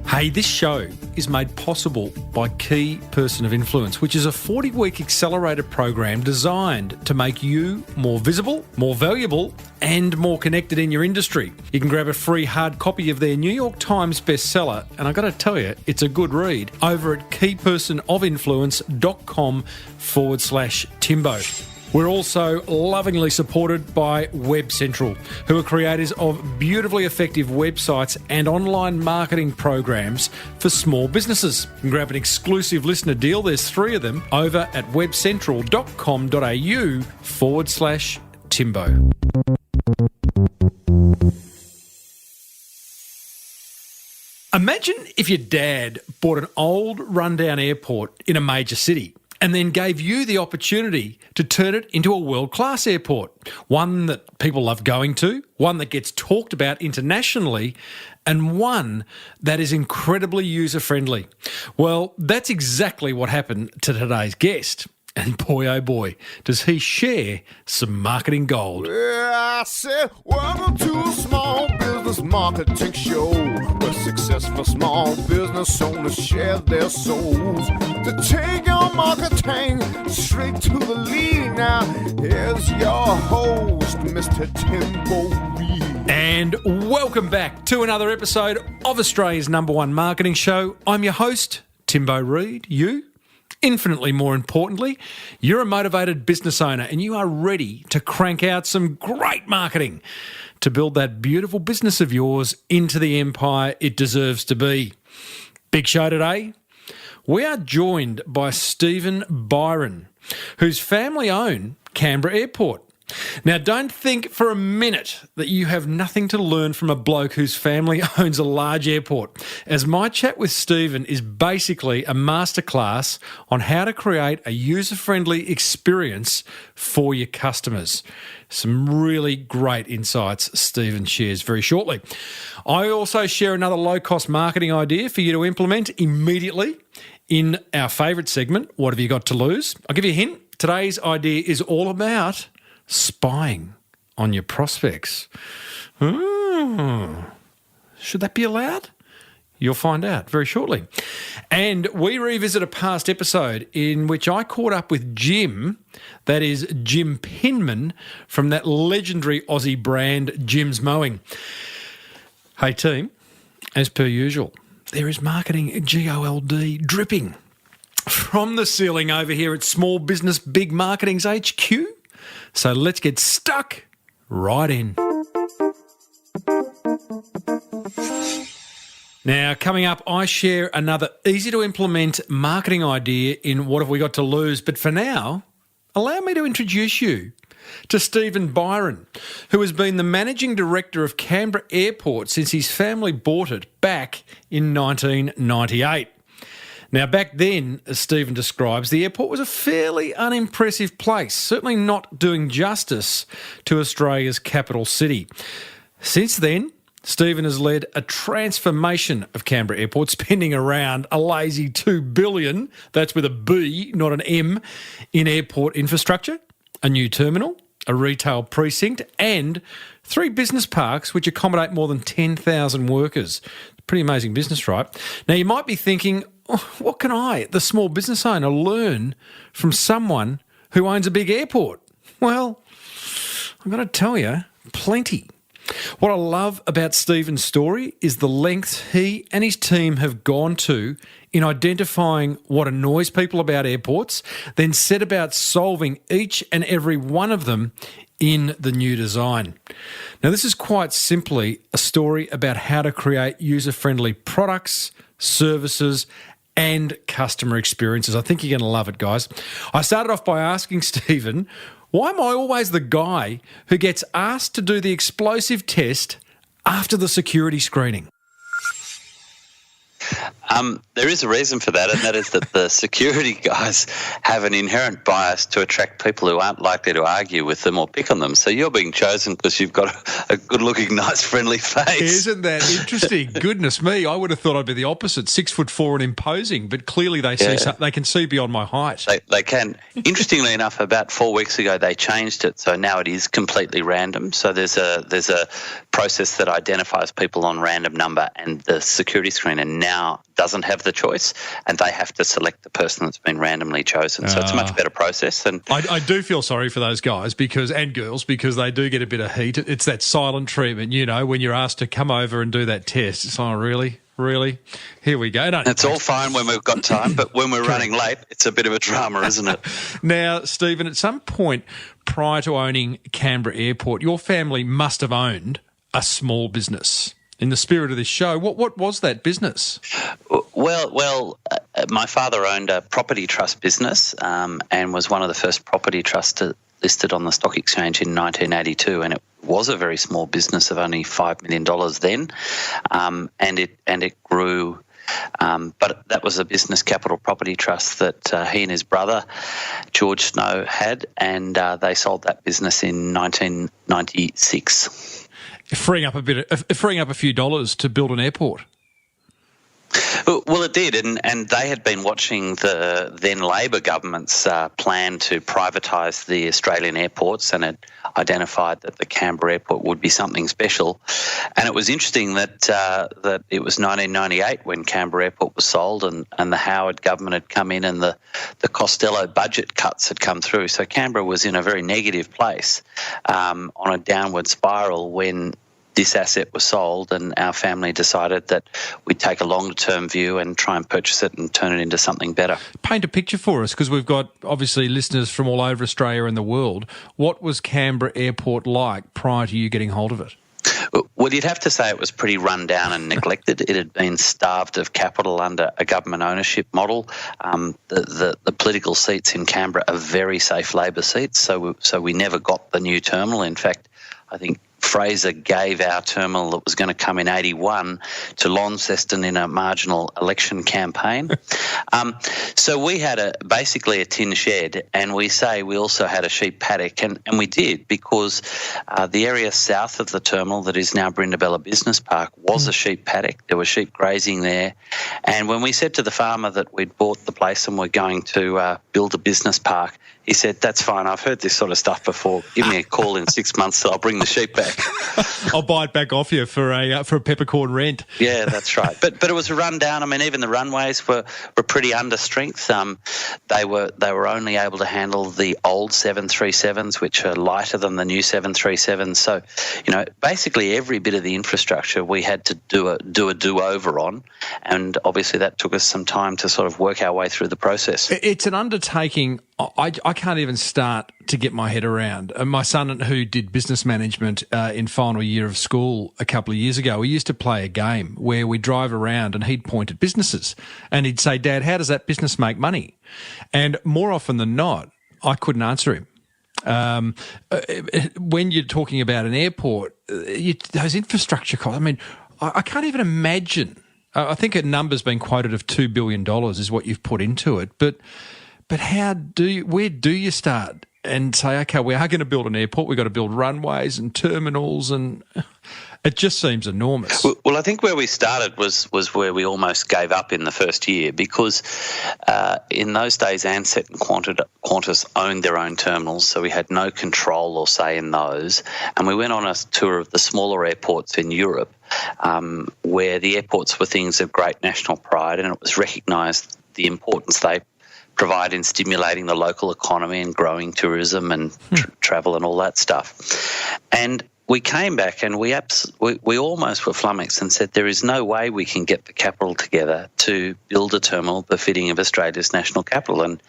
Hey, this show is made possible by Key Person of Influence, which is a 40-week accelerator program designed to make you more visible, more valuable, and more connected in your industry. You can grab a free hard copy of their New York Times bestseller, and I got to tell you, it's a good read, over at keypersonofinfluence.com/Timbo. We're also lovingly supported by WebCentral, who are creators of beautifully effective websites and online marketing programs for small businesses. You can grab an exclusive listener deal. There's 3 of them over at webcentral.com.au/Timbo. Imagine if your dad bought an old rundown airport in a major city and then gave you the opportunity to turn it into a world-class airport, one that people love going to, one that gets talked about internationally, and one that is incredibly user-friendly. Well, that's exactly what happened to today's guest. And boy, oh boy, does he share some marketing gold. Yeah, I said, welcome to a small business marketing show, where successful small business owners share their souls to take your marketing straight to the lead. Now, here's your host, Mr. Timbo Reid. And welcome back to another episode of Australia's #1 marketing show. I'm your host, Timbo Reid. You? Infinitely more importantly, you're a motivated business owner and you are ready to crank out some great marketing to build that beautiful business of yours into the empire it deserves to be. Big show today. We are joined by Stephen Byron, whose family own Canberra Airport. Now, don't think for a minute that you have nothing to learn from a bloke whose family owns a large airport, as my chat with Stephen is basically a masterclass on how to create a user-friendly experience for your customers. Some really great insights Stephen shares very shortly. I also share another low-cost marketing idea for you to implement immediately in our favourite segment, What Have You Got to Lose? I'll give you a hint. Today's idea is all about spying on your prospects. Should that be allowed? You'll find out very shortly. And we revisit a past episode in which I caught up with Jim, that is Jim Pinman, from that legendary Aussie brand Jim's Mowing. Hey team, as per usual, there is marketing GOLD dripping from the ceiling over here at Small Business Big Marketing's HQ. So let's get stuck right in. Now, coming up, I share another easy-to-implement marketing idea in What Have We Got to Lose? But for now, allow me to introduce you to Stephen Byron, who has been the Managing Director of Canberra Airport since his family bought it back in 1998. Now, back then, as Stephen describes, the airport was a fairly unimpressive place, certainly not doing justice to Australia's capital city. Since then, Stephen has led a transformation of Canberra Airport, spending around a lazy $2 billion, that's with a B, not an M, in airport infrastructure, a new terminal, a retail precinct, and 3 business parks which accommodate more than 10,000 workers. Pretty amazing business, right? Now, you might be thinking, what can I, the small business owner, learn from someone who owns a big airport? Well, I've got to tell you, plenty. What I love about Stephen's story is the lengths he and his team have gone to in identifying what annoys people about airports, then set about solving each and every one of them in the new design. Now, this is quite simply a story about how to create user-friendly products, services, and customer experiences. I think you're going to love it, guys. I started off by asking Stephen, why am I always the guy who gets asked to do the explosive test after the security screening? There is a reason for that, and that is that the security guys have an inherent bias to attract people who aren't likely to argue with them or pick on them. So you're being chosen because you've got a good-looking, nice, friendly face. Isn't that interesting? Goodness me, I would have thought I'd be the opposite, 6'4" and imposing, but clearly they can see beyond my height. They can. Interestingly enough, about 4 weeks ago they changed it, so now it is completely random. So there's a process that identifies people on random number, and the security screener now doesn't have the choice, and they have to select the person that's been randomly chosen. So it's a much better process. And I do feel sorry for those guys and girls because they do get a bit of heat. It's that silent treatment, when you're asked to come over and do that test. It's like, really? Here we go. It's all fine when we've got time, but when we're running late, it's a bit of a drama, isn't it? Now, Stephen, at some point prior to owning Canberra Airport, your family must have owned a small business. In the spirit of this show, what was that business? Well, my father owned a property trust business and was one of the first property trusts listed on the stock exchange in 1982, and it was a very small business of only $5 million then, and it grew. But that was a business capital property trust that he and his brother George Snow had, and they sold that business in 1996. Freeing up a few dollars to build an airport. Well, it did, and they had been watching the then Labor government's plan to privatise the Australian airports, and had identified that the Canberra airport would be something special. And it was interesting that it was 1998 when Canberra airport was sold, and the Howard government had come in, and the Costello budget cuts had come through. So Canberra was in a very negative place, on a downward spiral when this asset was sold, and our family decided that we'd take a longer-term view and try and purchase it and turn it into something better. Paint a picture for us, because we've got, obviously, listeners from all over Australia and the world. What was Canberra Airport like prior to you getting hold of it? Well, you'd have to say it was pretty run down and neglected. It had been starved of capital under a government ownership model. The political seats in Canberra are very safe Labor seats, so we never got the new terminal. In fact, I think Fraser gave our terminal that was going to come in 81 to Launceston in a marginal election campaign. So we had basically a tin shed, and we also had a sheep paddock, and we did, because the area south of the terminal that is now Brindabella Business Park was a sheep paddock. There were sheep grazing there, and when we said to the farmer that we'd bought the place and we're going to build a business park, he said, "That's fine, I've heard this sort of stuff before. Give me a call in 6 months so I'll bring the sheep back." I'll buy it back off you for a peppercorn rent. Yeah, that's right. But it was a rundown. I mean, even the runways were pretty under strength. They were only able to handle the old 737s, which are lighter than the new 737s. So, basically every bit of the infrastructure we had to do a do-over on, and obviously that took us some time to sort of work our way through the process. It's an undertaking I can't even start to get my head around. My son, who did business management in final year of school a couple of years ago, we used to play a game where we'd drive around and he'd point at businesses and he'd say, "Dad, how does that business make money?" And more often than not, I couldn't answer him. When you're talking about an airport, those infrastructure costs, I mean, I can't even imagine. I think a number's been quoted of $2 billion is what you've put into it. But where do you start and say, okay, we are going to build an airport, we've got to build runways and terminals, and it just seems enormous. Well, I think where we started was where we almost gave up in the first year, because in those days Ansett and Qantas owned their own terminals, so we had no control or say in those. And we went on a tour of the smaller airports in Europe, where the airports were things of great national pride, and it was recognised the importance they provide in stimulating the local economy and growing tourism and travel and all that stuff. And we came back and we almost were flummoxed and said there is no way we can get the capital together to build a terminal befitting of Australia's national capital. And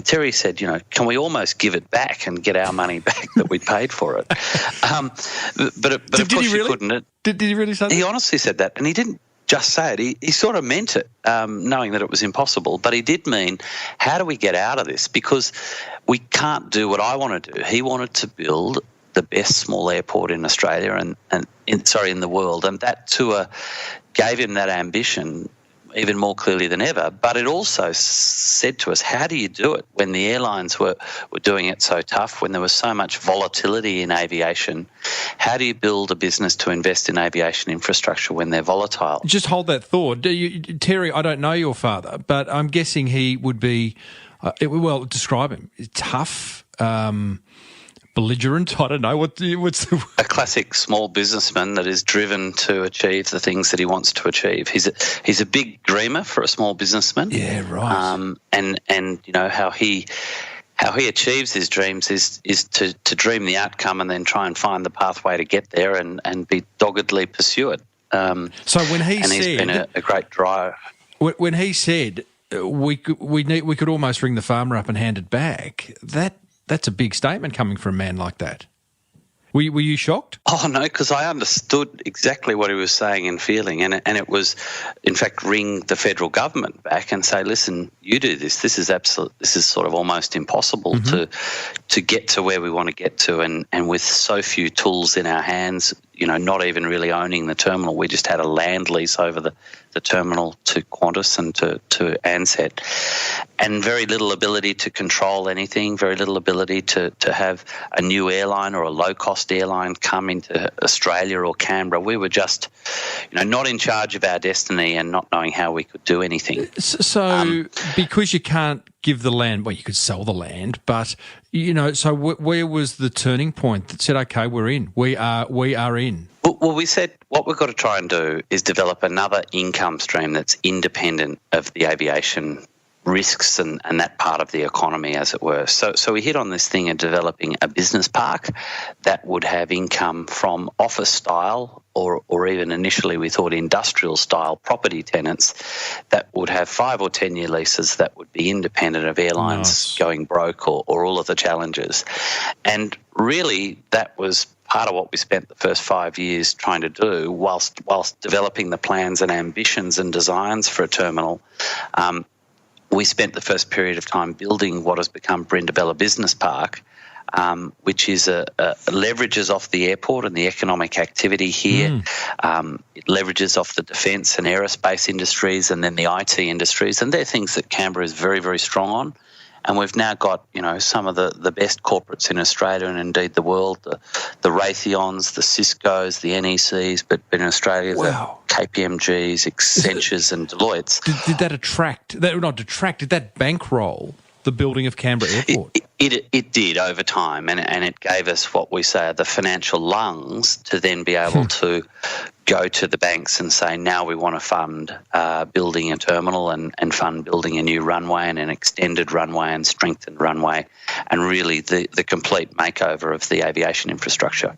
Terry said, can we almost give it back and get our money back that we paid for it? But of course you couldn't. Did he really say that? He honestly said that, and he didn't just say it. He sort of meant it, knowing that it was impossible. But he did mean, how do we get out of this? Because we can't do what I want to do. He wanted to build the best small airport in Australia and in the world, and that tour gave him that ambition even more clearly than ever. But it also said to us, how do you do it when the airlines were doing it so tough, when there was so much volatility in aviation? How do you build a business to invest in aviation infrastructure when they're volatile? Just hold that thought. Terry, I don't know your father, but I'm guessing he would be, describe him. Tough, belligerent, I don't know. What's the... A classic small businessman that is driven to achieve the things that he wants to achieve. He's a big dreamer for a small businessman. Yeah, right. And you know how he achieves his dreams is to dream the outcome and then try and find the pathway to get there and be doggedly pursue it. So when he said, he's been a great driver. When he said we could almost ring the farmer up and hand it back, that's a big statement coming from a man like that. Were you shocked? Oh, no, because I understood exactly what he was saying and feeling. And it was, in fact, ring the federal government back and say, listen, you do this. This is sort of almost impossible to get to where we want to get to. And with so few tools in our hands, you know, not even really owning the terminal. We just had a land lease over the terminal to Qantas and to Ansett, and very little ability to control anything, very little ability to have a new airline or a low-cost airline come into Australia or Canberra. We were just, you know, not in charge of our destiny and not knowing how we could do anything. So because you can't give the land, well, you could sell the land, but, you know, so where was the turning point that said, okay, we're in, we are in? Well, we said what we've got to try and do is develop another income stream that's independent of the aviation risks and that part of the economy, as it were. So we hit on this thing of developing a business park that would have income from office style or even initially we thought industrial style property tenants that would have 5 or 10 year leases that would be independent of airlines going broke or all of the challenges. And really that was part of what we spent the first 5 years trying to do whilst developing the plans and ambitions and designs for a terminal. We spent the first period of time building what has become Brindabella Business Park, which is leverages off the airport and the economic activity here. It leverages off the defence and aerospace industries and then the IT industries, and they're things that Canberra is very, very strong on. And we've now got, you know, some of the best corporates in Australia and indeed the world, the Raytheons, the Ciscos, the NECs, but in Australia, the KPMGs, Accentures and Deloittes. Did that did that bankroll the building of Canberra Airport? It did over time, and it gave us what we say are the financial lungs to then be able to go to the banks and say, now we want to fund building a terminal and fund building a new runway and an extended runway and strengthened runway, and really the complete makeover of the aviation infrastructure.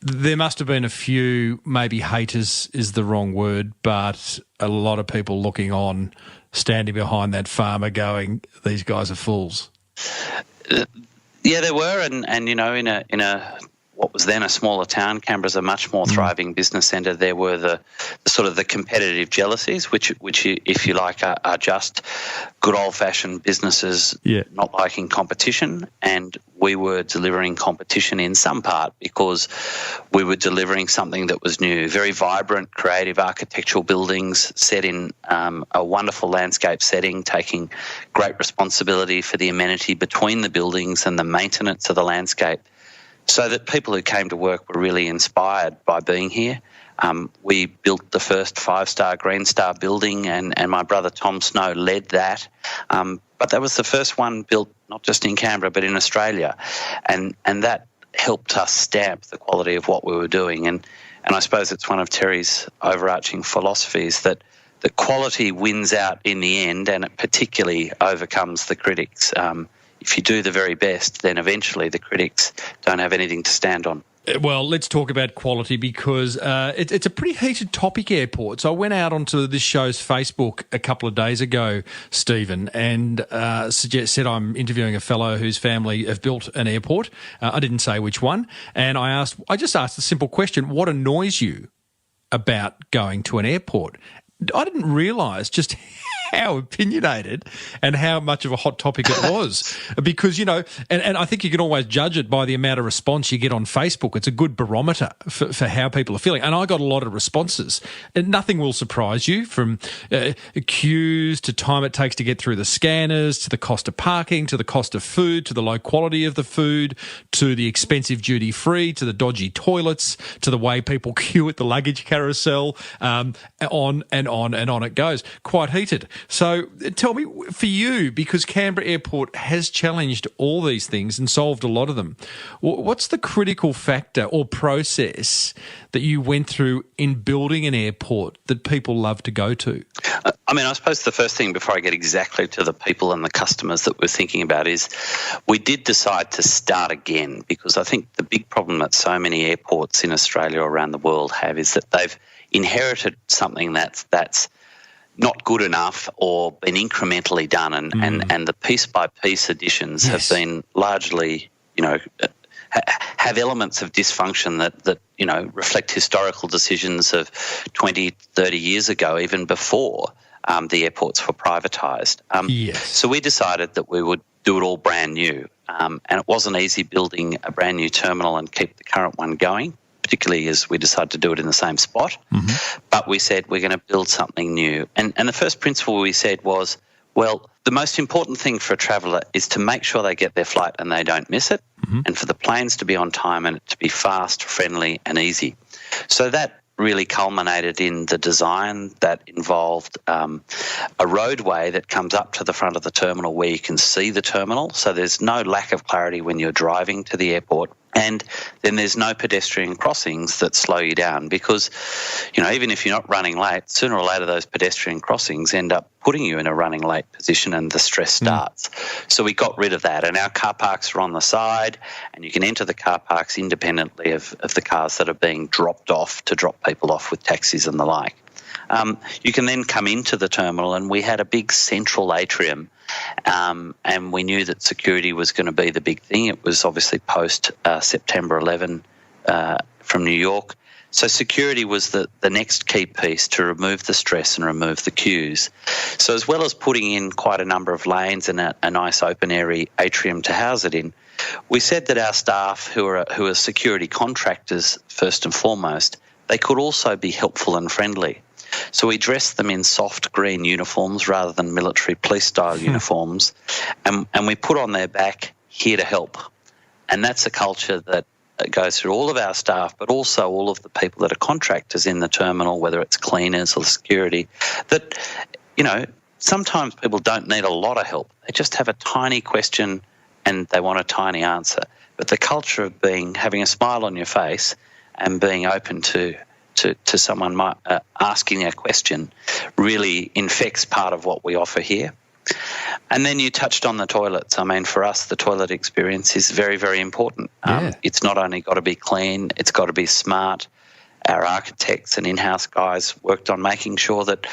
There must have been a few, maybe haters is the wrong word, but a lot of people looking on, standing behind that farmer going, these guys are fools. Yeah, there were, and you know, in a what was then a smaller town, Canberra's a much more thriving business centre. There were the sort of the competitive jealousies, which if you like, are just good old-fashioned businesses not liking competition, and we were delivering competition in some part because we were delivering something that was new, very vibrant, creative architectural buildings set in a wonderful landscape setting, taking great responsibility for the amenity between the buildings and the maintenance of the landscape, so that people who came to work were really inspired by being here. We built the first 5-star Green Star building, and my brother Tom Snow led that. But that was the first one built not just in Canberra but in Australia, and that helped us stamp the quality of what we were doing. And I suppose it's one of Terry's overarching philosophies that the quality wins out in the end, and it particularly overcomes the critics. If you do the very best, then eventually the critics don't have anything to stand on. Well, let's talk about quality because it's a pretty heated topic, airports. I went out onto this show's Facebook a couple of days ago, Stephen, and said I'm interviewing a fellow whose family have built an airport. I didn't say which one. And I just asked a simple question, what annoys you about going to an airport? I didn't realise just how opinionated and how much of a hot topic it was. Because, you know, and I think you can always judge it by the amount of response you get on Facebook. It's a good barometer for how people are feeling. And I got a lot of responses. And nothing will surprise you, from queues to time it takes to get through the scanners, to the cost of parking, to the cost of food, to the low quality of the food, to the expensive duty-free, to the dodgy toilets, to the way people queue at the luggage carousel, on and on and on it goes. Quite heated. So tell me, for you, because Canberra Airport has challenged all these things and solved a lot of them, what's the critical factor or process that you went through in building an airport that people love to go to? I mean, I suppose the first thing, before I get exactly to the people and the customers that we're thinking about, is we did decide to start again, because I think the big problem that so many airports in Australia or around the world have is that they've inherited something that's not good enough or been incrementally done, and the piece-by-piece additions have been largely, you know, have elements of dysfunction that you know, reflect historical decisions of 20, 30 years ago, even before the airports were privatised. So we decided that we would do it all brand new, and it wasn't easy building a brand new terminal and keep the current one going, particularly as we decided to do it in the same spot. But we said we're going to build something new. And the first principle we said was, well, the most important thing for a traveller is to make sure they get their flight and they don't miss it, and for the planes to be on time and it to be fast, friendly and easy. So that really culminated in the design that involved a roadway that comes up to the front of the terminal where you can see the terminal, so there's no lack of clarity when you're driving to the airport. And then there's no pedestrian crossings that slow you down, because, you know, even if you're not running late, sooner or later those pedestrian crossings end up putting you in a running late position and the stress starts. So we got rid of that, and our car parks are on the side, and you can enter the car parks independently of the cars that are being dropped off to drop people off with taxis and the like. You can then come into the terminal, and we had a big central atrium, and we knew that security was going to be the big thing. It was obviously post September 11 from New York. So security was the next key piece to remove the stress and remove the queues. So as well as putting in quite a number of lanes and a nice open area atrium to house it in, we said that our staff, who are security contractors first and foremost, they could also be helpful and friendly. So we dressed them in soft green uniforms rather than military police-style uniforms, and we put on their back, "Here to help." And that's a culture that goes through all of our staff, but also all of the people that are contractors in the terminal, whether it's cleaners or security, that, you know, sometimes people don't need a lot of help. They just have a tiny question and they want a tiny answer. But the culture of having a smile on your face and being open to someone asking a question really infects part of what we offer here. And then you touched on the toilets. I mean, for us, the toilet experience is very, very important. It's not only got to be clean, it's got to be smart. Our architects and in-house guys worked on making sure that,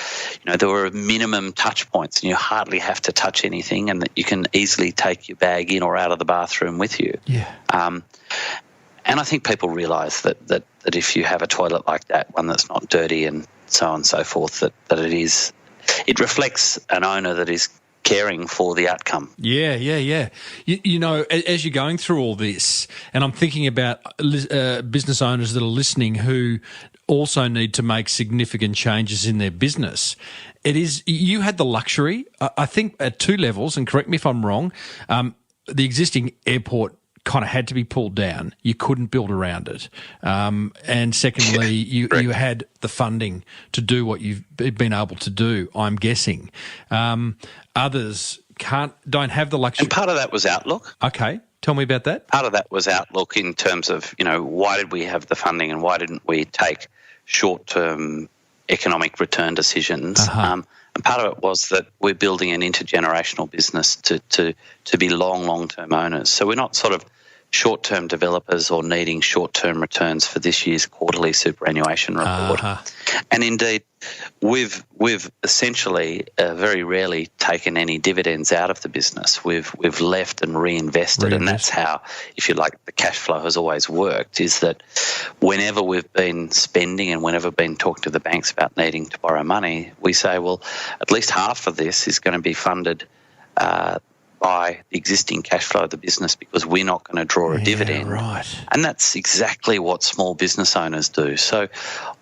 you know, there were minimum touch points and you hardly have to touch anything, and that you can easily take your bag in or out of the bathroom with you. And I think people realise that if you have a toilet like that, one that's not dirty and so on and so forth, that it reflects an owner that is caring for the outcome. Yeah. You know, as you're going through all this, and I'm thinking about business owners that are listening who also need to make significant changes in their business, you had the luxury, I think, at two levels, and correct me if I'm wrong, the existing airport kind of had to be pulled down. You couldn't build around it. And secondly, you had the funding to do what you've been able to do, I'm guessing. Others don't have the luxury. And part of that was outlook. Okay. Tell me about that. Part of that was outlook in terms of, you know, why did we have the funding and why didn't we take short-term economic return decisions? And part of it was that we're building an intergenerational business to be long-term owners. So we're not sort of short-term developers or needing short-term returns for this year's quarterly superannuation report. And indeed, we've essentially very rarely taken any dividends out of the business. We've left and reinvested, and that's how, if you like, the cash flow has always worked, is that whenever we've been spending and whenever we've been talking to the banks about needing to borrow money, we say, well, at least half of this is going to be funded by the existing cash flow of the business because we're not going to draw a dividend. Right. And that's exactly what small business owners do. So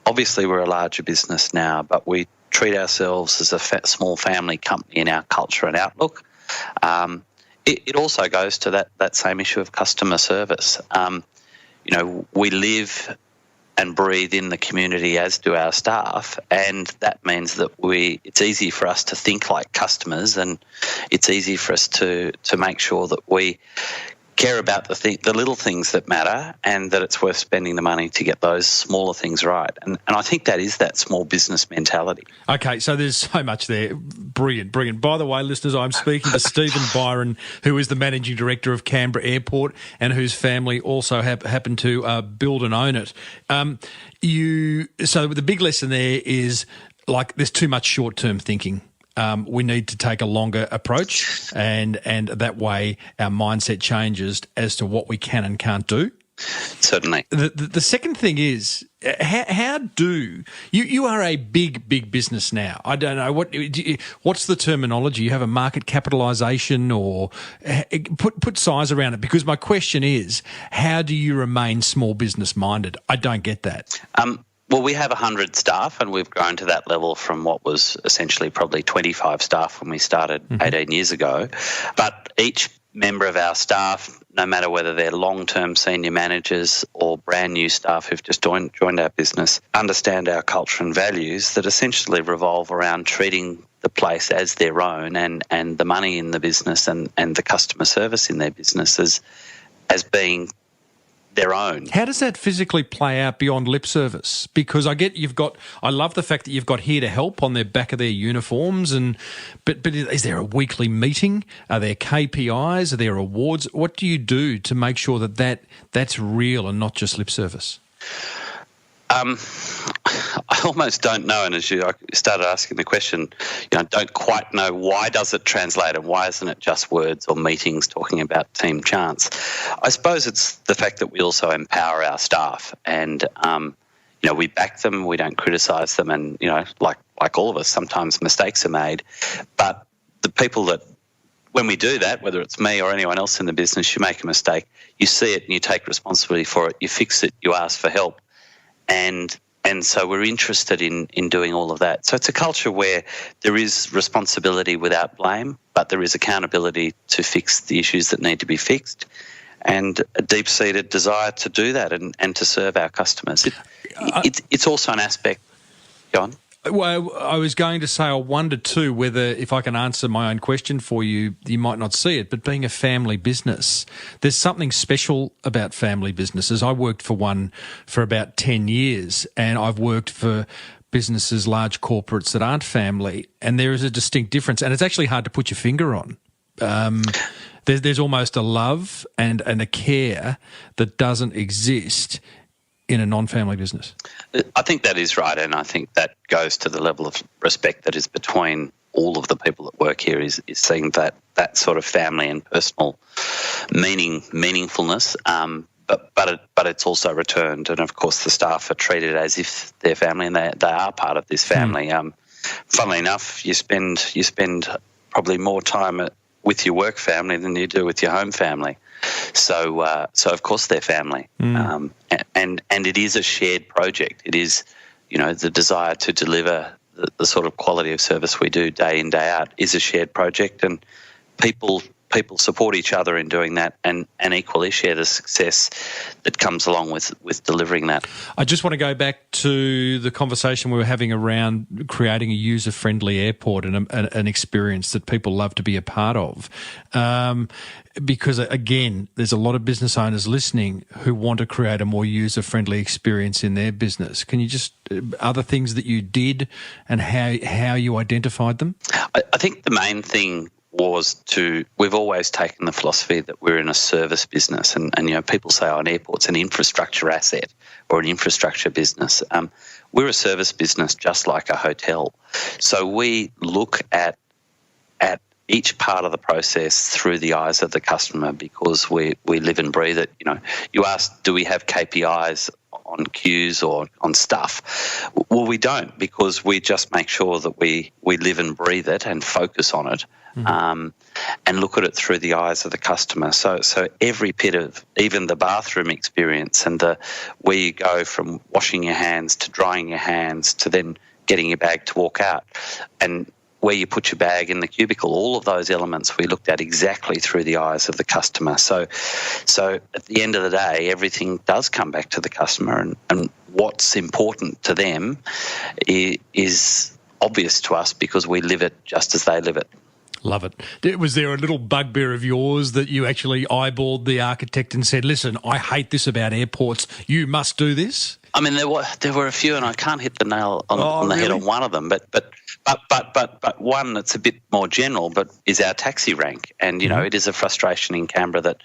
obviously we're a larger business now, but we treat ourselves as a small family company in our culture and outlook. It also goes to that same issue of customer service. We live and breathe in the community, as do our staff, and that means that it's easy for us to think like customers, and it's easy for us to make sure that we care about the little things that matter, and that it's worth spending the money to get those smaller things right. And I think that is that small business mentality. Okay, so there's so much there. Brilliant, brilliant. By the way, listeners, I'm speaking to Stephen Byron, who is the Managing Director of Canberra Airport and whose family also happen to build and own it. So the big lesson there is, like, there's too much short-term thinking. We need to take a longer approach, and that way our mindset changes as to what we can and can't do. Certainly. The second thing is, how do you are a big business now? I don't know what's the terminology. You have a market capitalisation, or put size around it, because my question is, how do you remain small business minded? I don't get that. Well, we have 100 staff, and we've grown to that level from what was essentially probably 25 staff when we started 18 years ago. But each member of our staff, no matter whether they're long-term senior managers or brand new staff who've just joined our business, understand our culture and values that essentially revolve around treating the place as their own, and the money in the business and the customer service in their business as being their own. How does that physically play out beyond lip service? Because I love the fact that you've got here to help on their back of their uniforms, but is there a weekly meeting? Are there KPIs? Are there awards? What do you do to make sure that's real and not just lip service? I almost don't know, and as I started asking the question, I don't quite know why does it translate, and why isn't it just words or meetings talking about team chance? I suppose it's the fact that we also empower our staff, and we back them, we don't criticise them, and like all of us, sometimes mistakes are made, but the people that, when we do that, whether it's me or anyone else in the business, you make a mistake, you see it and you take responsibility for it, you fix it, you ask for help. And so we're interested in doing all of that. So it's a culture where there is responsibility without blame, but there is accountability to fix the issues that need to be fixed, and a deep-seated desire to do that and to serve our customers. It's also an aspect. Go on. Well, I was going to say, I wonder too whether, if I can answer my own question for you, you might not see it, but being a family business, there's something special about family businesses. I worked for one for about 10 years, and I've worked for businesses, large corporates that aren't family, and there is a distinct difference, and it's actually hard to put your finger on. There's almost a love and a care that doesn't exist in a non-family business. I think that is right, and I think that goes to the level of respect that is between all of the people that work here, is seeing that sort of family and personal meaningfulness, but it's also returned, and of course the staff are treated as if they're family, and they are part of this family. Funnily enough, you spend probably more time with your work family than you do with your home family. So of course they're family, and it is a shared project. It is, the desire to deliver the sort of quality of service we do day in, day out is a shared project, and people support each other in doing that, and equally share the success that comes along with delivering that. I just want to go back to the conversation we were having around creating a user-friendly airport and an experience that people love to be a part of. Because, again, there's a lot of business owners listening who want to create a more user-friendly experience in their business. Can you just, other things that you did and how you identified them? I think the main thing was we've always taken the philosophy that we're in a service business, and people say, an airport's an infrastructure asset or an infrastructure business. We're a service business just like a hotel. So we look at each part of the process through the eyes of the customer, because we live and breathe it. You asked, do we have KPIs on queues or on stuff? Well, we don't, because we just make sure that we live and breathe it and focus on it, and look at it through the eyes of the customer. So every bit of even the bathroom experience, and where you go from washing your hands to drying your hands to then getting your bag to walk out, and where you put your bag in the cubicle, all of those elements we looked at exactly through the eyes of the customer. So at the end of the day, everything does come back to the customer, and what's important to them is obvious to us, because we live it just as they live it. Love it. Was there a little bugbear of yours that you actually eyeballed the architect and said, listen, I hate this about airports, you must do this? I mean, there were a few, and I can't hit the nail on the head on one of them, but one that's a bit more general, but is our taxi rank. And, it is a frustration in Canberra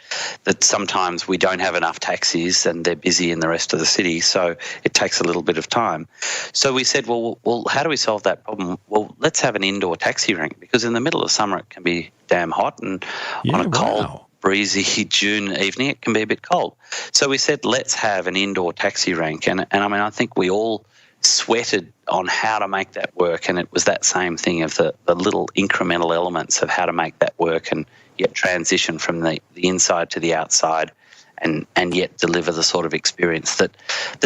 that sometimes we don't have enough taxis and they're busy in the rest of the city, so it takes a little bit of time. So we said, well, how do we solve that problem? Well, let's have an indoor taxi rank, because in the middle of summer it can be damn hot, and on a cold, breezy June evening it can be a bit cold. So we said, let's have an indoor taxi rank. And I mean, I think we all sweated on how to make that work, and it was that same thing of the little incremental elements of how to make that work and yet transition from the inside to the outside, and yet deliver the sort of experience that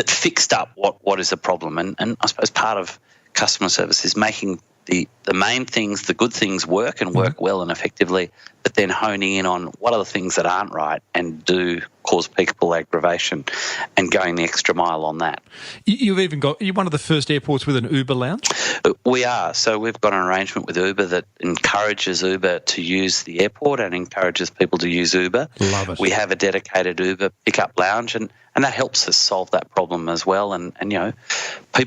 fixed up what is a problem. And I suppose part of customer service is making the main things, the good things, work and work well and effectively, but then honing in on what are the things that aren't right and do cause people aggravation, and going the extra mile on that. You're one of the first airports with an Uber lounge? We are. So we've got an arrangement with Uber that encourages Uber to use the airport and encourages people to use Uber. Love it. We have a dedicated Uber pickup lounge, and that helps us solve that problem as well. And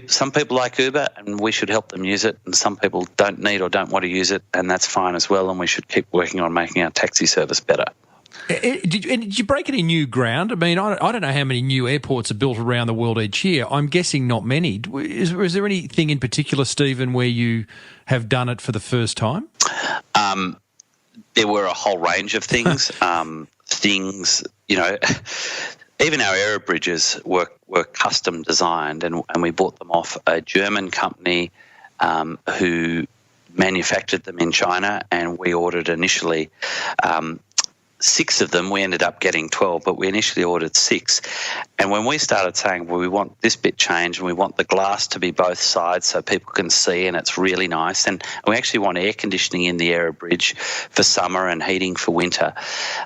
some people like Uber, and we should help them use it, and some people don't need or don't want to use it, and that's fine as well, and we should keep working on making our taxi service better. Did you break any new ground? I mean, I don't know how many new airports are built around the world each year. I'm guessing not many. Is there anything in particular, Stephen, where you have done it for the first time? There were a whole range of things. Even our aero bridges were custom designed, and we bought them off a German company who manufactured them in China, and we ordered initially 6 of them. We ended up getting 12, but we initially ordered 6. And when we started saying, well, we want this bit changed and we want the glass to be both sides so people can see and it's really nice, and we actually want air conditioning in the aero bridge for summer and heating for winter.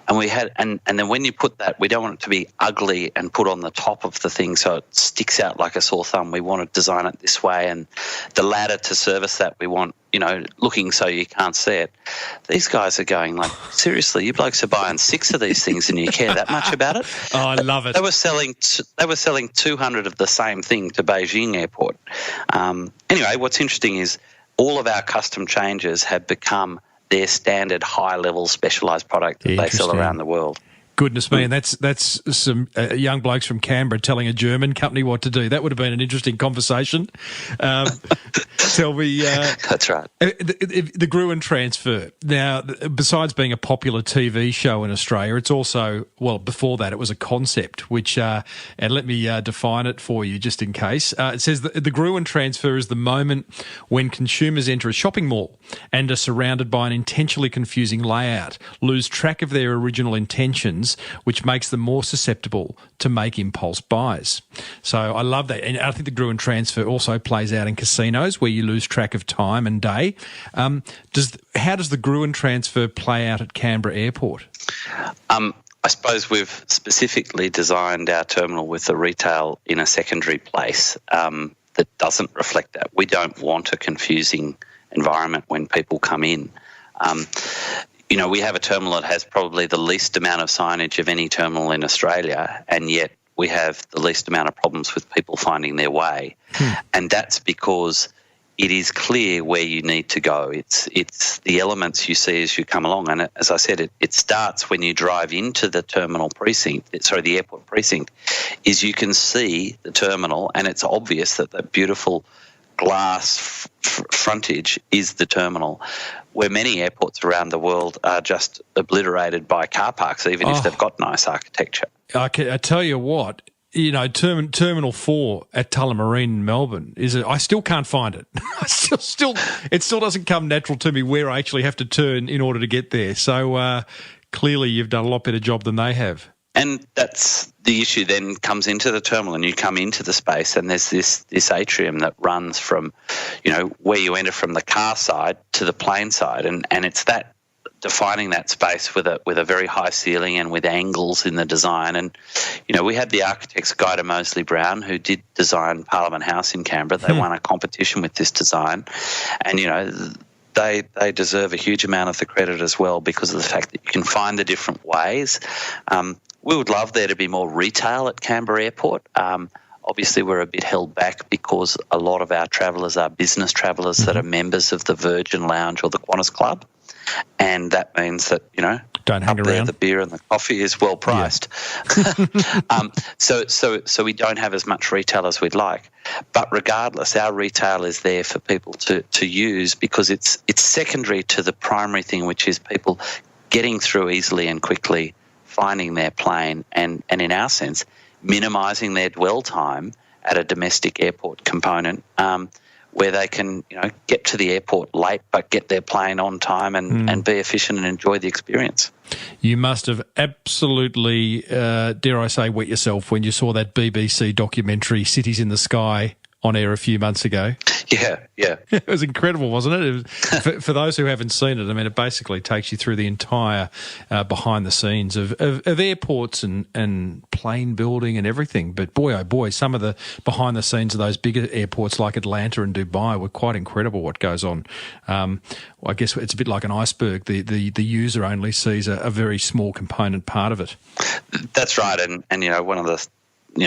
And we had, and then when you put that, we don't want it to be ugly and put on the top of the thing so it sticks out like a sore thumb. We want to design it this way, and the ladder to service that we want, looking so you can't see it. These guys are going like, seriously, you blokes are buying 6 of these things and you care that much about it? Oh, I love it. They were selling 200 of the same thing to Beijing Airport. Anyway, what's interesting is all of our custom changes have become their standard high-level specialised product that they sell around the world. Goodness me, and that's some young blokes from Canberra telling a German company what to do. That would have been an interesting conversation. Tell me... that's right. The Gruen transfer. Now, besides being a popular TV show in Australia, it's also, well, before that, it was a concept, which, and let me define it for you just in case. It says that the Gruen transfer is the moment when consumers enter a shopping mall and are surrounded by an intentionally confusing layout, lose track of their original intentions, which makes them more susceptible to make impulse buys. So I love that. And I think the Gruen transfer also plays out in casinos where you lose track of time and day. How does the Gruen transfer play out at Canberra Airport? I suppose we've specifically designed our terminal with the retail in a secondary place that doesn't reflect that. We don't want a confusing environment when people come in. We have a terminal that has probably the least amount of signage of any terminal in Australia, and yet we have the least amount of problems with people finding their way. And that's because it is clear where you need to go. It's the elements you see as you come along. And as I said, it starts when you drive into the the airport precinct, is you can see the terminal, and it's obvious that the beautiful glass frontage is the terminal, where many airports around the world are just obliterated by car parks, even if they've got nice architecture. I tell you what, Terminal 4 at Tullamarine in Melbourne I still can't find it. It still doesn't come natural to me where I actually have to turn in order to get there. So clearly you've done a lot better job than they have. And that's the issue then comes into the terminal, and you come into the space, and there's this atrium that runs from, where you enter from the car side to the plane side, and it's that defining that space with a very high ceiling and with angles in the design. And, we had the architects Guy de Moseley Brown, who did design Parliament House in Canberra. They won a competition with this design, and, they deserve a huge amount of the credit as well because of the fact that you can find the different ways. We would love there to be more retail at Canberra Airport. Obviously, we're a bit held back because a lot of our travellers are business travellers that are members of the Virgin Lounge or the Qantas Club, and that means that, don't hang up there, around. the beer and the coffee is well priced. Yeah. So we don't have as much retail as we'd like. But regardless, our retail is there for people to use because it's secondary to the primary thing, which is people getting through easily and quickly, finding their plane, and in our sense, minimising their dwell time at a domestic airport component, where they can, get to the airport late but get their plane on time and be efficient and enjoy the experience. You must have absolutely, dare I say, wet yourself when you saw that BBC documentary Cities in the Sky on air a few months ago. Yeah. It was incredible, wasn't it? For those who haven't seen it, I mean, it basically takes you through the entire behind the scenes of airports and plane building and everything. But boy, oh boy, some of the behind the scenes of those bigger airports like Atlanta and Dubai were quite incredible what goes on. I guess it's a bit like an iceberg. The user only sees a very small component part of it. That's right. And one of the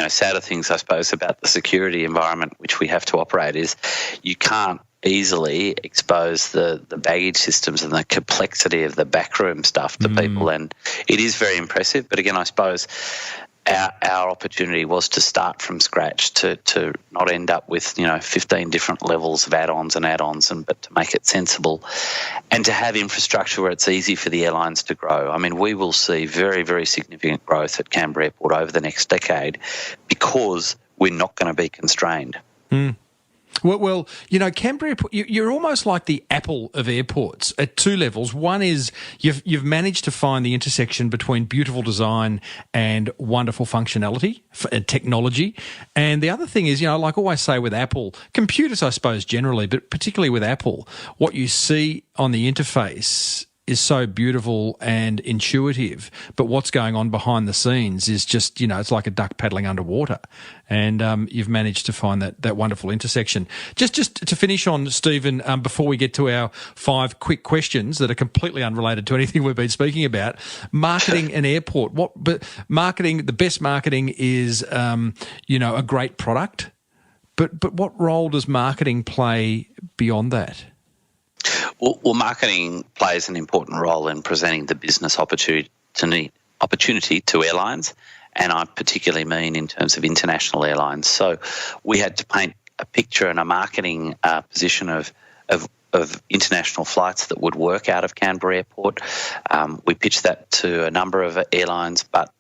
sadder things, I suppose, about the security environment which we have to operate is you can't easily expose the baggage systems and the complexity of the backroom stuff to people. And it is very impressive. But again, I suppose our opportunity was to start from scratch, to not end up with 15 different levels of add-ons, but to make it sensible and to have infrastructure where it's easy for the airlines to grow. I mean, we will see very, very significant growth at Canberra Airport over the next decade because we're not going to be constrained. Well, Canberra Airport, you're almost like the Apple of airports at two levels. One is you've managed to find the intersection between beautiful design and wonderful functionality and technology. And the other thing is, like I always say with Apple, computers, I suppose, generally, but particularly with Apple, what you see on the interface is so beautiful and intuitive, but what's going on behind the scenes is just, it's like a duck paddling underwater. And you've managed to find that wonderful intersection. Just to finish on, Stephen, before we get to our 5 quick questions that are completely unrelated to anything we've been speaking about, marketing an airport. The best marketing is, a great product. But what role does marketing play beyond that? Well, marketing plays an important role in presenting the business opportunity to airlines, and I particularly mean in terms of international airlines. So we had to paint a picture and a marketing position of international flights that would work out of Canberra Airport. We pitched that to a number of airlines, but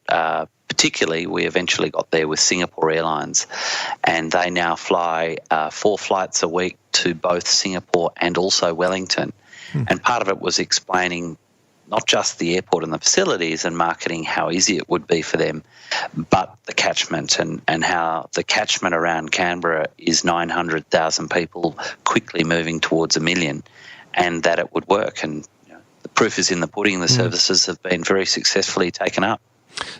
particularly we eventually got there with Singapore Airlines, and they now fly 4 flights a week to both Singapore and also Wellington. And part of it was explaining not just the airport and the facilities and marketing how easy it would be for them, but the catchment and how the catchment around Canberra is 900,000 people quickly moving towards 1 million, and that it would work. And the proof is in the pudding. The services have been very successfully taken up.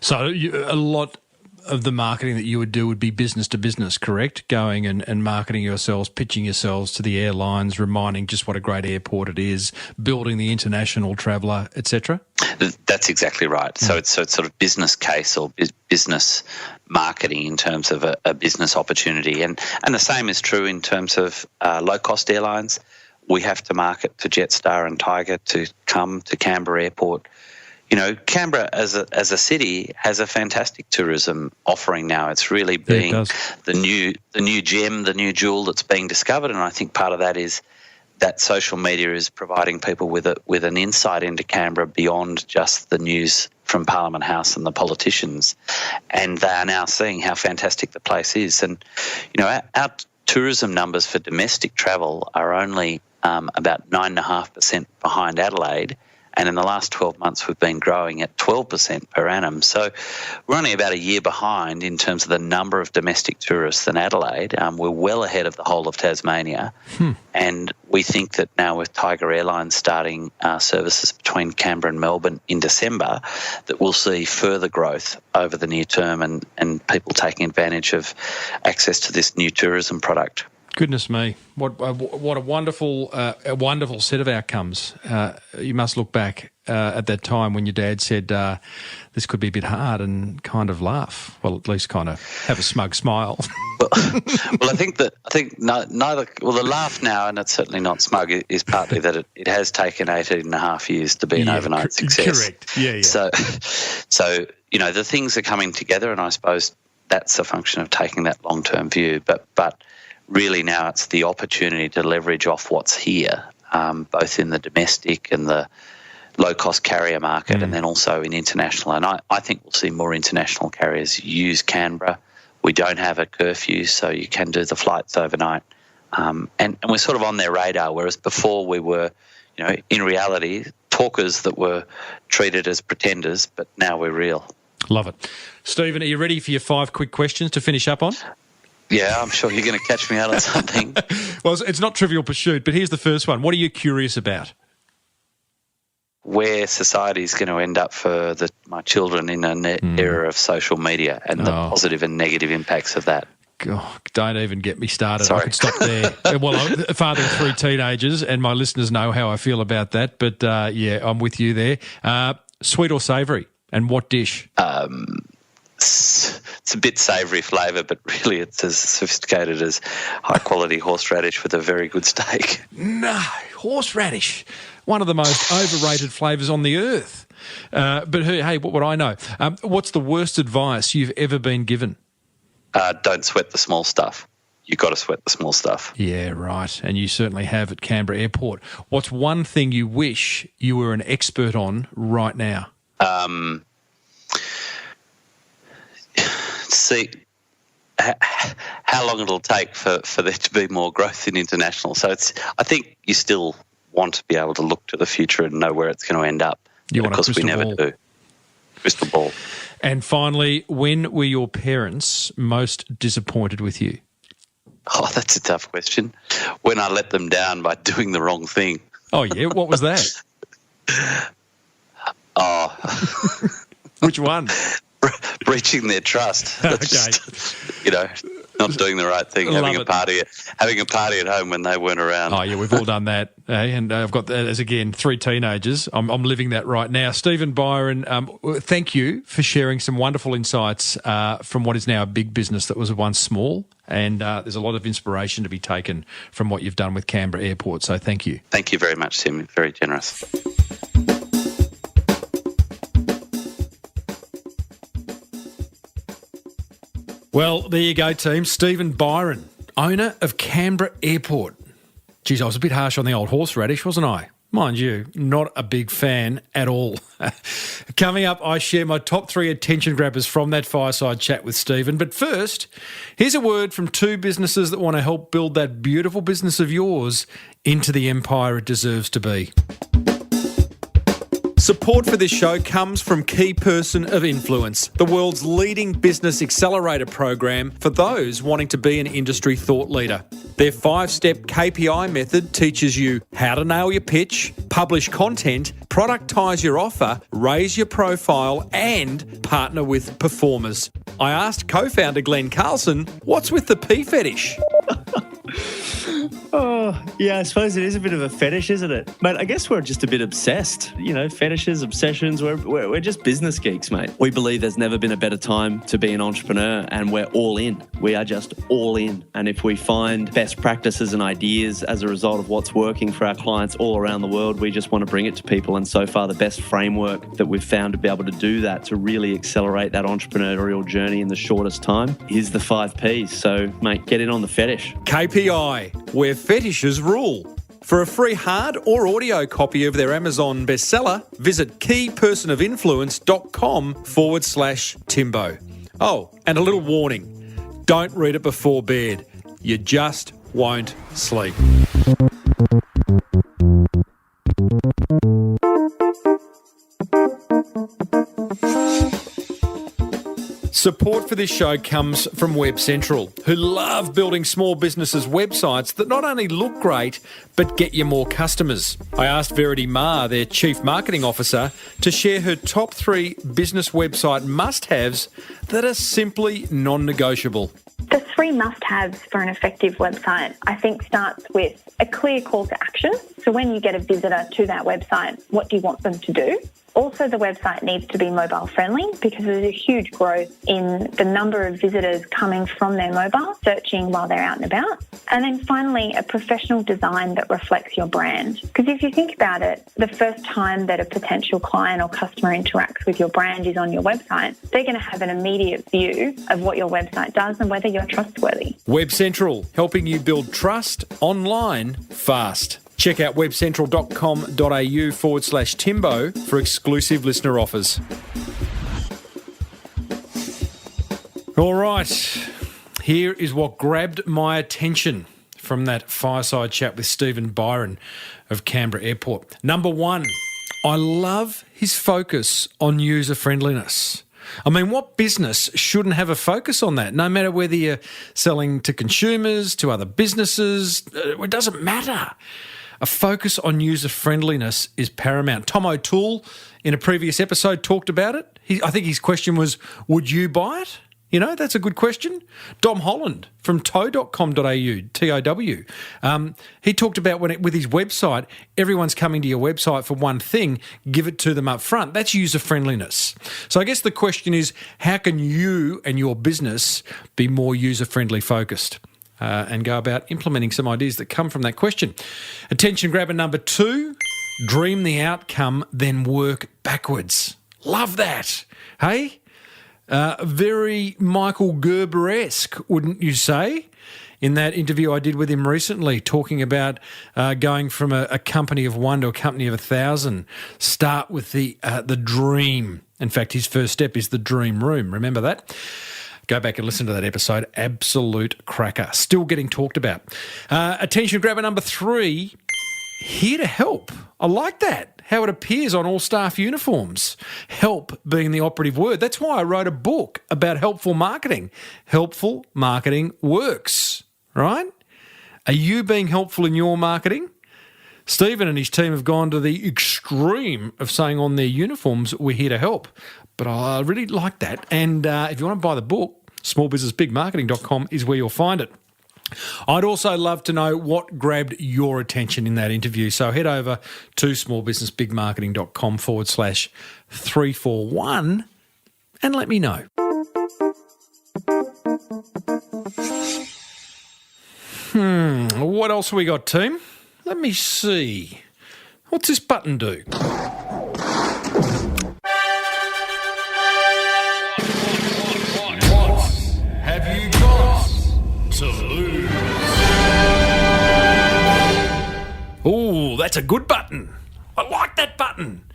So a lot of the marketing that you would do would be business to business, correct? Going and marketing yourselves, pitching yourselves to the airlines, reminding just what a great airport it is, building the international traveller, etc.? That's exactly right. So it's sort of business case or business marketing in terms of a business opportunity. And the same is true in terms of low-cost airlines. We have to market to Jetstar and Tiger to come to Canberra Airport. You know, Canberra as a city has a fantastic tourism offering now. It's really being the new gem, the new jewel that's being discovered, and I think part of that is that social media is providing people with an insight into Canberra beyond just the news from Parliament House and the politicians, and they are now seeing how fantastic the place is. And you know, our tourism numbers for domestic travel are only about 9.5% behind Adelaide. And in the last 12 months, we've been growing at 12% per annum. So we're only about a year behind in terms of the number of domestic tourists than Adelaide. We're well ahead of the whole of Tasmania. And we think that now with Tiger Airlines starting services between Canberra and Melbourne in December, that we'll see further growth over the near term and people taking advantage of access to this new tourism product. Goodness me, what a wonderful set of outcomes. You must look back at that time when your dad said this could be a bit hard and kind of laugh. Well, at least kind of have a smug smile. Well, I think neither. Well, the laugh now, and it's certainly not smug, is partly that it has taken 18 and a half years to be an overnight success. Correct. Yeah. So you know, the things are coming together, and I suppose that's a function of taking that long-term view. But really now it's the opportunity to leverage off what's here, both in the domestic and the low-cost carrier market and then also in international. And I think we'll see more international carriers use Canberra. We don't have a curfew, so you can do the flights overnight. And we're sort of on their radar, whereas before we were, you know, in reality, talkers that were treated as pretenders, but now we're real. Love it. Stephen, are you ready for your 5 quick questions to finish up on? Yeah, I'm sure you're going to catch me out on something. Well, it's not Trivial Pursuit, but here's the first one. What are you curious about? Where society is going to end up for my children in an era of social media and the positive and negative impacts of that. God, don't even get me started. Sorry. I could stop there. Well, I'm a father of 3 teenagers, and my listeners know how I feel about that. But, yeah, I'm with you there. Sweet or savoury, and what dish? It's a bit savoury flavour, but really it's as sophisticated as high-quality horseradish with a very good steak. No, horseradish, one of the most overrated flavours on the earth. But hey, what would I know? What's the worst advice you've ever been given? Don't sweat the small stuff. You've got to sweat the small stuff. Yeah, right. And you certainly have at Canberra Airport. What's one thing you wish you were an expert on right now? See how long it'll take for there to be more growth in international. So I think you still want to be able to look to the future and know where it's going to end up. Because we never do. Crystal ball. And finally, when were your parents most disappointed with you? Oh, that's a tough question. When I let them down by doing the wrong thing. Oh, yeah? What was that? Which one? Breaching their trust. Okay. Just, you know, not doing the right thing, having a party at home when they weren't around. Oh, yeah, we've all done that. And I've got, as again, 3 teenagers. I'm living that right now. Stephen Byron, thank you for sharing some wonderful insights from what is now a big business that was once small. And there's a lot of inspiration to be taken from what you've done with Canberra Airport. So thank you. Thank you very much, Tim. Very generous. Well, there you go, team. Stephen Byron, owner of Canberra Airport. Geez, I was a bit harsh on the old horseradish, wasn't I? Mind you, not a big fan at all. Coming up, I share my top 3 attention grabbers from that fireside chat with Stephen. But first, here's a word from 2 businesses that want to help build that beautiful business of yours into the empire it deserves to be. Support for this show comes from Key Person of Influence, the world's leading business accelerator program for those wanting to be an industry thought leader. Their 5-step KPI method teaches you how to nail your pitch, publish content, productise your offer, raise your profile, and partner with performers. I asked co-founder Glenn Carlson, what's with the pee fetish? Oh, yeah, I suppose it is a bit of a fetish, isn't it? Mate, I guess we're just a bit obsessed. You know, fetishes, obsessions, we're just business geeks, mate. We believe there's never been a better time to be an entrepreneur, and we're all in. We are just all in. And if we find best practices and ideas as a result of what's working for our clients all around the world, we just want to bring it to people. And so far, the best framework that we've found to be able to do that, to really accelerate that entrepreneurial journey in the shortest time, is the 5 Ps. So, mate, get in on the fetish. KPI, where fetishes rule. For a free hard or audio copy of their Amazon bestseller, visit keypersonofinfluence.com/Timbo. Oh, and a little warning, don't read it before bed. You just won't sleep. Support for this show comes from WebCentral, who love building small businesses' websites that not only look great, but get you more customers. I asked Verity Ma, their Chief Marketing Officer, to share her top 3 business website must-haves that are simply non-negotiable. The 3 must-haves for an effective website, I think, starts with a clear call to action. So when you get a visitor to that website, what do you want them to do? Also, the website needs to be mobile friendly because there's a huge growth in the number of visitors coming from their mobile, searching while they're out and about. And then finally, a professional design that reflects your brand. Because if you think about it, the first time that a potential client or customer interacts with your brand is on your website, they're going to have an immediate view of what your website does and whether you're trustworthy. WebCentral, helping you build trust online fast. Check out webcentral.com.au/Timbo for exclusive listener offers. All right, here is what grabbed my attention from that fireside chat with Stephen Byron of Canberra Airport. Number 1, I love his focus on user friendliness. I mean, what business shouldn't have a focus on that? No matter whether you're selling to consumers, to other businesses, it doesn't matter. A focus on user friendliness is paramount. Tom O'Toole, in a previous episode, talked about it. I think his question was, would you buy it? You know, that's a good question. Dom Holland from tow.com.au, TOW, he talked about with his website, everyone's coming to your website for one thing, give it to them up front. That's user friendliness. So I guess the question is, how can you and your business be more user friendly focused? And go about implementing some ideas that come from that question. Attention grabber number 2, dream the outcome, then work backwards. Love that. Hey? Very Michael Gerber-esque, wouldn't you say? In that interview I did with him recently, talking about going from a company of 1 to a company of 1,000. Start with the dream. In fact, his first step is the dream room. Remember that? Go back and listen to that episode. Absolute cracker. Still getting talked about. Attention grabber number 3, here to help. I like that, how it appears on all staff uniforms. Help being the operative word. That's why I wrote a book about helpful marketing. Helpful marketing works, right? Are you being helpful in your marketing? Stephen and his team have gone to the extreme of saying on their uniforms, we're here to help. But I really like that. And if you want to buy the book, smallbusinessbigmarketing.com is where you'll find it. I'd also love to know what grabbed your attention in that interview. So head over to smallbusinessbigmarketing.com/341 and let me know. What else have we got, team? Let me see. What's this button do? Oh, that's a good button. I like that button.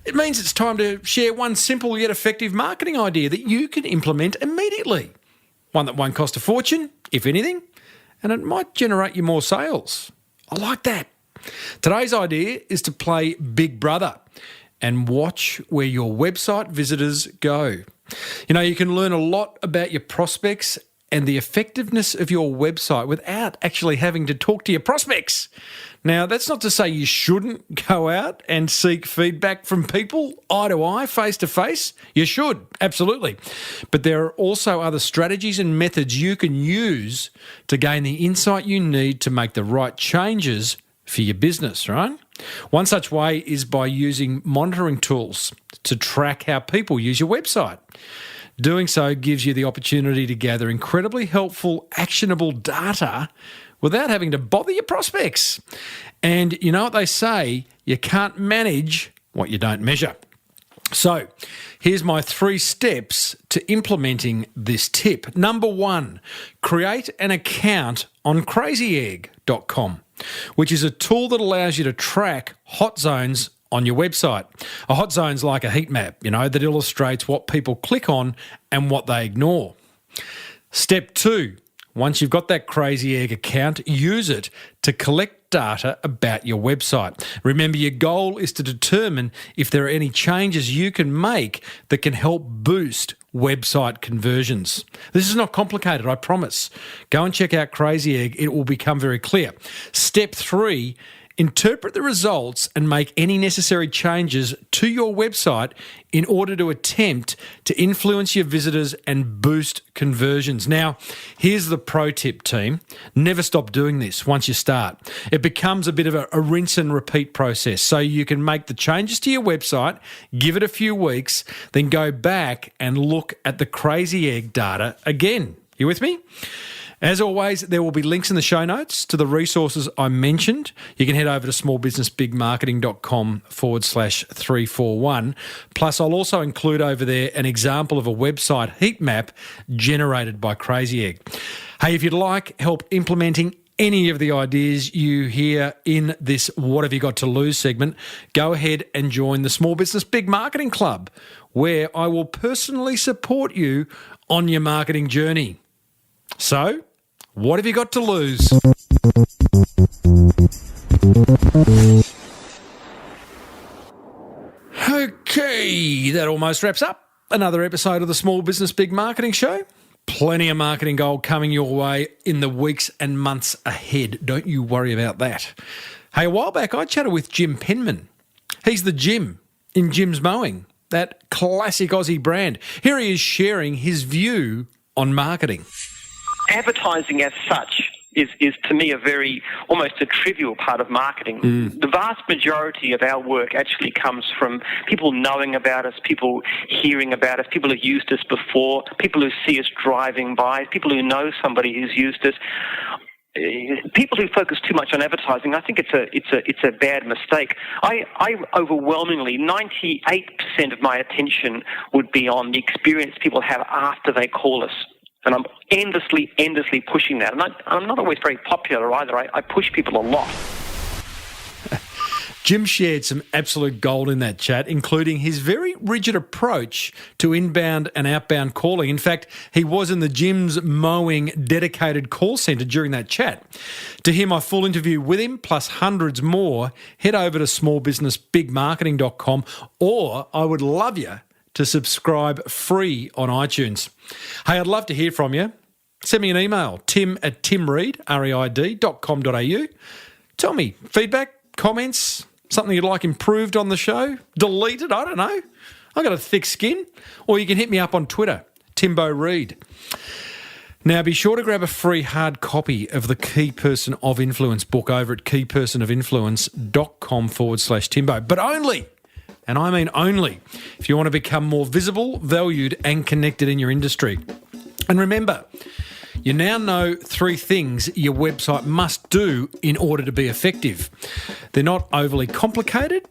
It means it's time to share one simple yet effective marketing idea that you can implement immediately. One that won't cost a fortune, if anything, and it might generate you more sales. I like that. Today's idea is to play Big Brother and watch where your website visitors go. You know, you can learn a lot about your prospects and the effectiveness of your website without actually having to talk to your prospects. Now, that's not to say you shouldn't go out and seek feedback from people eye to eye, face to face. You should, absolutely. But there are also other strategies and methods you can use to gain the insight you need to make the right changes for your business, right? One such way is by using monitoring tools to track how people use your website. Doing so gives you the opportunity to gather incredibly helpful, actionable data without having to bother your prospects. And you know what they say, you can't manage what you don't measure. So here's my 3 steps to implementing this tip. Number 1, create an account on crazyegg.com, which is a tool that allows you to track hot zones on your website. A hot zone's like a heat map, you know, that illustrates what people click on and what they ignore. Step 2, once you've got that Crazy Egg account, use it to collect data about your website. Remember, your goal is to determine if there are any changes you can make that can help boost website conversions. This is not complicated, I promise. Go and check out Crazy Egg. It will become very clear. Step 3, interpret the results and make any necessary changes to your website in order to attempt to influence your visitors and boost conversions. Now, here's the pro tip, team. Never stop doing this once you start. It becomes a bit of a rinse and repeat process. So you can make the changes to your website, give it a few weeks, then go back and look at the Crazy Egg data again. You with me? As always, there will be links in the show notes to the resources I mentioned. You can head over to smallbusinessbigmarketing.com/341. Plus, I'll also include over there an example of a website heat map generated by Crazy Egg. Hey, if you'd like help implementing any of the ideas you hear in this What Have You Got to Lose segment, go ahead and join the Small Business Big Marketing Club, where I will personally support you on your marketing journey. So, what have you got to lose? Okay, that almost wraps up another episode of the Small Business Big Marketing Show. Plenty of marketing gold coming your way in the weeks and months ahead. Don't you worry about that. Hey, a while back I chatted with Jim Penman. He's the Jim in Jim's Mowing, that classic Aussie brand. Here he is sharing his view on marketing. Advertising as such is to me almost a trivial part of marketing. The vast majority of our work actually comes from people knowing about us, people hearing about us, people who've used us before, people who see us driving by, people who know somebody who's used us. People who focus too much on advertising, I think it's a bad mistake. I overwhelmingly, 98% of my attention would be on the experience people have after they call us. And I'm endlessly pushing that. And I'm not always very popular either. I push people a lot. Jim shared some absolute gold in that chat, including his very rigid approach to inbound and outbound calling. In fact, he was in the Jim's Mowing dedicated call centre during that chat. To hear my full interview with him, plus hundreds more, head over to smallbusinessbigmarketing.com, or I would love you to subscribe free on iTunes. Hey, I'd love to hear from you. Send me an email, tim@timreid, reid.com.au. Tell me feedback, comments, something you'd like improved on the show, deleted, I don't know. I've got a thick skin. Or you can hit me up on Twitter, Timbo Reid. Now, be sure to grab a free hard copy of the Key Person of Influence book over at keypersonofinfluence.com/Timbo. But only, and I mean only, if you want to become more visible, valued and connected in your industry. And remember, you now know 3 things your website must do in order to be effective. They're not overly complicated,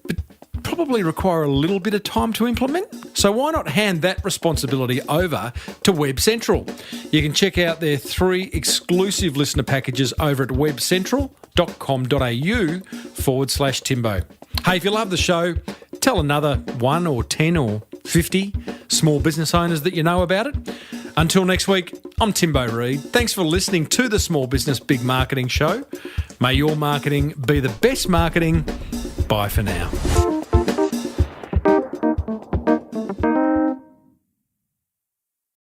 but probably require a little bit of time to implement. So why not hand that responsibility over to WebCentral? You can check out their 3 exclusive listener packages over at webcentral.com.au/Timbo. Hey, if you love the show, tell another 1 or 10 or 50 small business owners that you know about it. Until next week, I'm Timbo Reid. Thanks for listening to the Small Business Big Marketing Show. May your marketing be the best marketing. Bye for now.